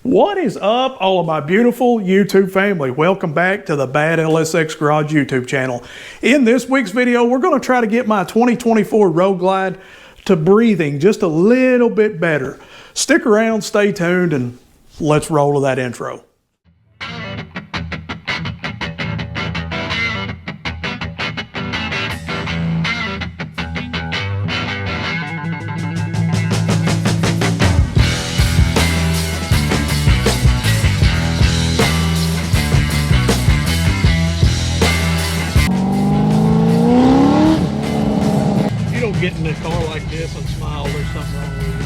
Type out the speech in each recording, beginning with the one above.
What is up, all of my beautiful YouTube family? Welcome back to the Bad LSX Garage YouTube channel. In this week's video, we're going to try to get my 2024 Road Glide to breathing just a little bit better. Stick around, stay tuned, and let's roll to that intro. Get in a car like this and smile, there's something wrong with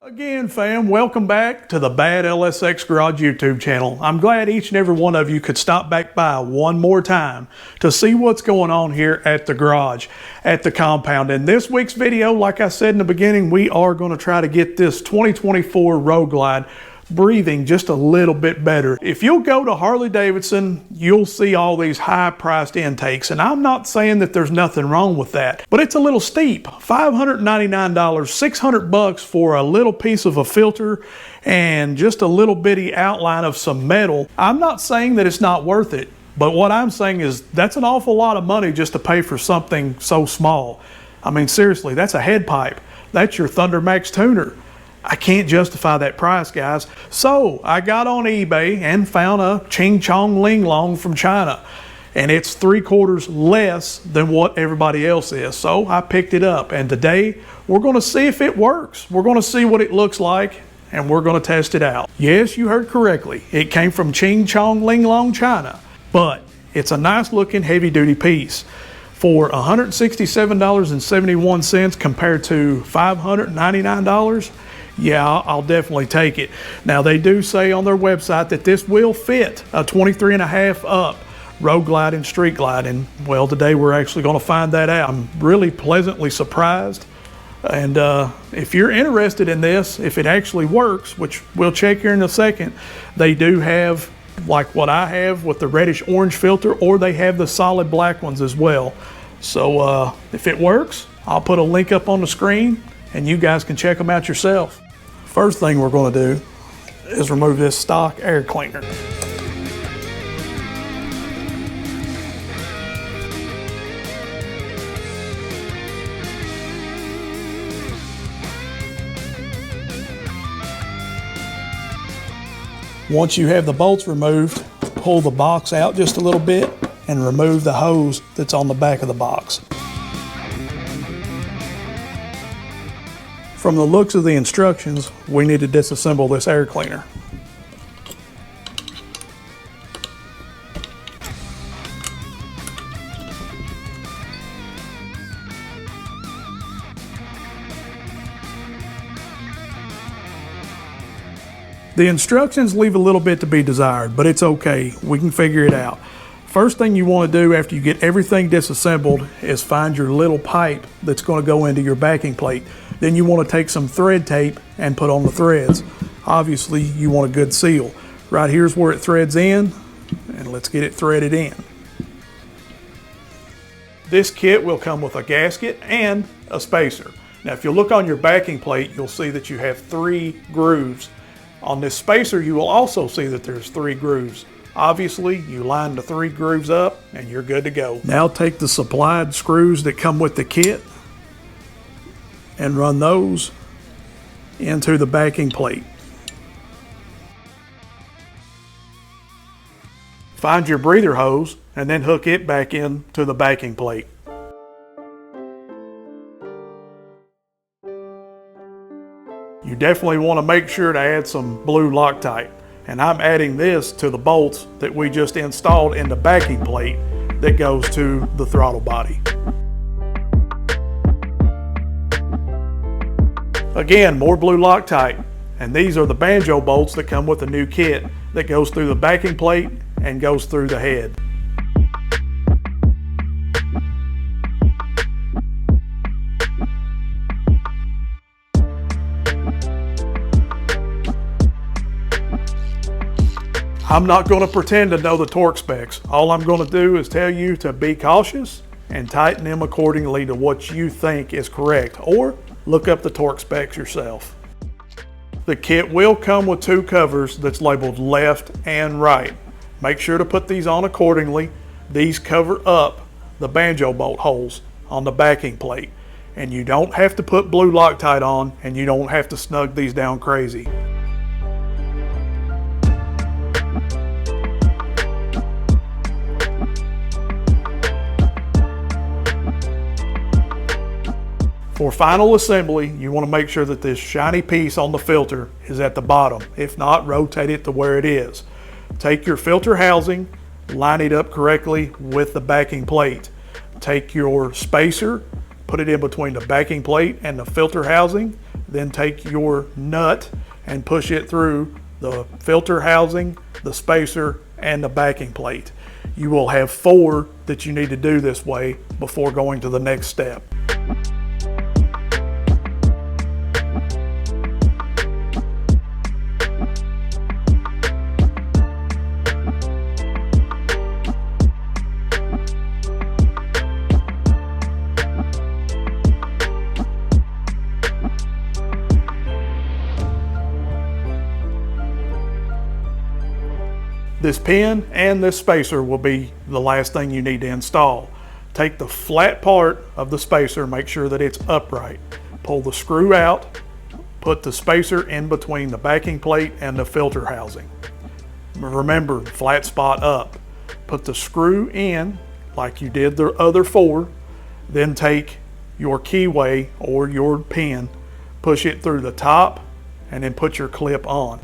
you. Again, fam, welcome back to the Bad LSX Garage YouTube channel. I'm glad each and every one of you could stop back by one more time to see what's going on here at the garage, at the compound. In this week's video, like I said in the beginning, we are going to try to get this 2024 Road Glide breathing just a little bit better. If you'll go to Harley-Davidson, you'll see all these high-priced intakes, and I'm not saying that there's nothing wrong with that, but it's a little steep. $599, 600 bucks for a little piece of a filter and just a little bitty outline of some metal. I'm not saying that it's not worth it, but what I'm saying is that's an awful lot of money just to pay for something so small. I mean, seriously, that's a head pipe. That's your Thunder Max tuner. I can't justify that price, guys. So I got on eBay and found a Ching Chong Ling Long from China, and it's 3/4 less than what everybody else is. So I picked it up, and today we're going to see if it works. We're going to see what it looks like, and we're going to test it out. Yes, you heard correctly. It came from Ching Chong Ling Long, China, but it's a nice looking heavy duty piece. For $167.71 compared to $599, yeah, I'll definitely take it. Now, they do say on their website that this will fit a 23.5 up Road Glide and Street Glide, and well, today we're actually going to find that out. I'm really pleasantly surprised, and if you're interested in this, if it actually works, which we'll check here in a second, they do have like what I have with the reddish orange filter, or they have the solid black ones as well. So if it works, I'll put a link up on the screen and you guys can check them out yourself. First thing we're going to do is remove this stock air cleaner. Once you have the bolts removed, pull the box out just a little bit and remove the hose that's on the back of the box. From the looks of the instructions, we need to disassemble this air cleaner. The instructions leave a little bit to be desired, but it's okay. We can figure it out. First thing you want to do after you get everything disassembled is find your little pipe that's going to go into your backing plate. Then you want to take some thread tape and put on the threads. Obviously, you want a good seal. Right here's where it threads in, and let's get it threaded in. This kit will come with a gasket and a spacer. Now, if you look on your backing plate, you'll see that you have 3 grooves. On this spacer, you will also see that there's 3 grooves. Obviously, you line the 3 grooves up and you're good to go. Now take the supplied screws that come with the kit and run those into the backing plate. Find your breather hose and then hook it back into the backing plate. You definitely want to make sure to add some blue Loctite. And I'm adding this to the bolts that we just installed in the backing plate that goes to the throttle body. Again, more blue Loctite, and these are the banjo bolts that come with the new kit that goes through the backing plate and goes through the head. I'm not going to pretend to know the torque specs. All I'm going to do is tell you to be cautious and tighten them accordingly to what you think is correct, or look up the torque specs yourself. The kit will come with 2 covers that's labeled left and right. Make sure to put these on accordingly. These cover up the banjo bolt holes on the backing plate. And you don't have to put blue Loctite on, and you don't have to snug these down crazy. For final assembly, you want to make sure that this shiny piece on the filter is at the bottom. If not, rotate it to where it is. Take your filter housing, line it up correctly with the backing plate. Take your spacer, put it in between the backing plate and the filter housing, then take your nut and push it through the filter housing, the spacer, and the backing plate. You will have 4 that you need to do this way before going to the next step. This pin and this spacer will be the last thing you need to install. Take the flat part of the spacer, make sure that it's upright. Pull the screw out, put the spacer in between the backing plate and the filter housing. Remember, flat spot up. Put the screw in like you did the other 4, then take your keyway or your pin, push it through the top, and then put your clip on.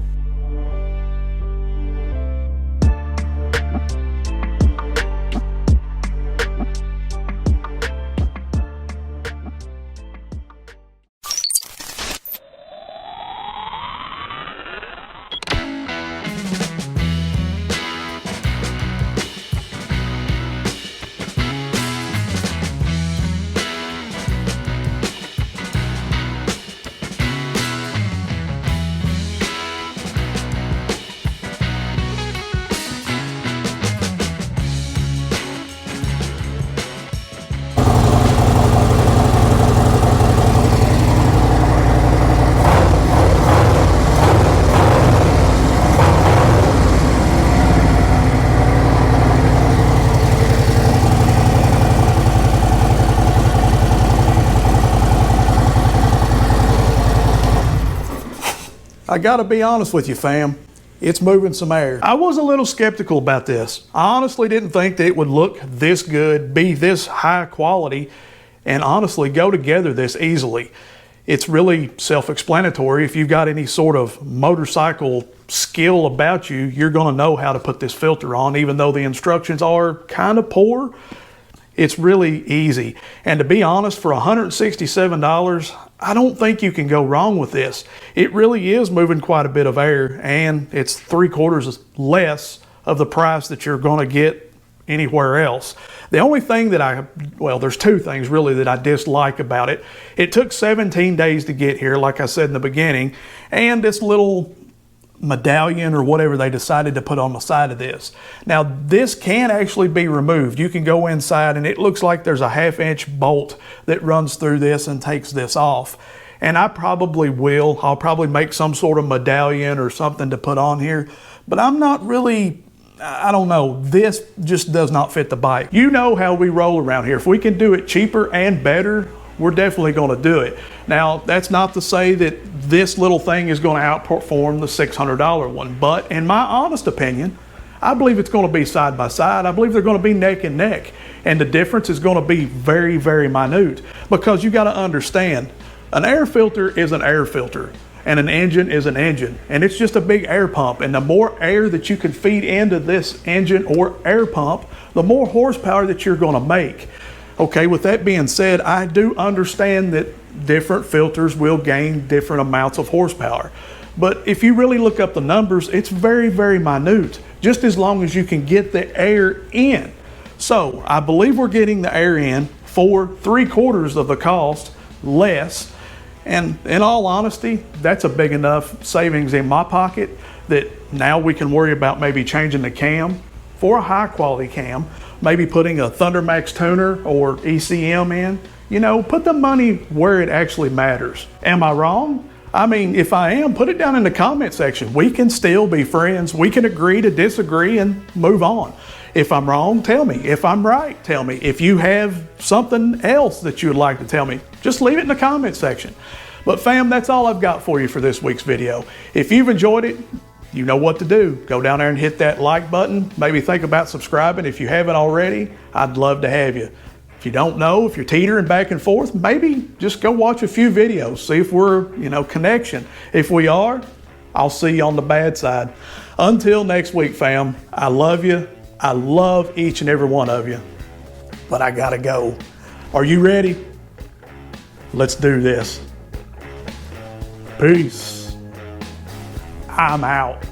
I gotta be honest with you, fam, it's moving some air. I was a little skeptical about this. I honestly didn't think that it would look this good, be this high quality, and honestly go together this easily. It's really self-explanatory. If you've got any sort of motorcycle skill about you, you're gonna know how to put this filter on, even though the instructions are kind of poor. It's really easy. And to be honest, for $167, I don't think you can go wrong with this. It really is moving quite a bit of air, and it's 3/4 less of the price that you're gonna get anywhere else. The only thing that there's 2 things really that I dislike about it. It took 17 days to get here, like I said in the beginning, and this little medallion or whatever they decided to put on the side of this. Now this can actually be removed. You can go inside and it looks like there's a 1/2-inch bolt that runs through this and takes this off. And I'll probably make some sort of medallion or something to put on here, but I'm not really, I don't know, this just does not fit the bike. You know how we roll around here. If we can do it cheaper and better, we're definitely going to do it. Now, that's not to say that this little thing is going to outperform the $600 one, but in my honest opinion, I believe it's going to be side by side. I believe they're going to be neck and neck, and the difference is going to be very, very minute, because you got to understand, an air filter is an air filter, and an engine is an engine, and it's just a big air pump, and the more air that you can feed into this engine or air pump, the more horsepower that you're going to make. Okay, with that being said, I do understand that different filters will gain different amounts of horsepower. But if you really look up the numbers, it's very, very minute, just as long as you can get the air in. So I believe we're getting the air in for 3/4 of the cost less. And in all honesty, that's a big enough savings in my pocket that now we can worry about maybe changing the cam for a high quality cam, maybe putting a Thundermax tuner or ECM in. You know, put the money where it actually matters. Am I wrong? I mean, if I am, put it down in the comment section. We can still be friends. We can agree to disagree and move on. If I'm wrong, tell me. If I'm right, tell me. If you have something else that you would like to tell me, just leave it in the comment section. But fam, that's all I've got for you for this week's video. If you've enjoyed it, you know what to do. Go down there and hit that like button. Maybe think about subscribing if you haven't already. I'd love to have you. If you don't know, if you're teetering back and forth, maybe just go watch a few videos. See if we're, connection. If we are, I'll see you on the bad side. Until next week, fam, I love you. I love each and every one of you. But I gotta go. Are you ready? Let's do this. Peace. I'm out.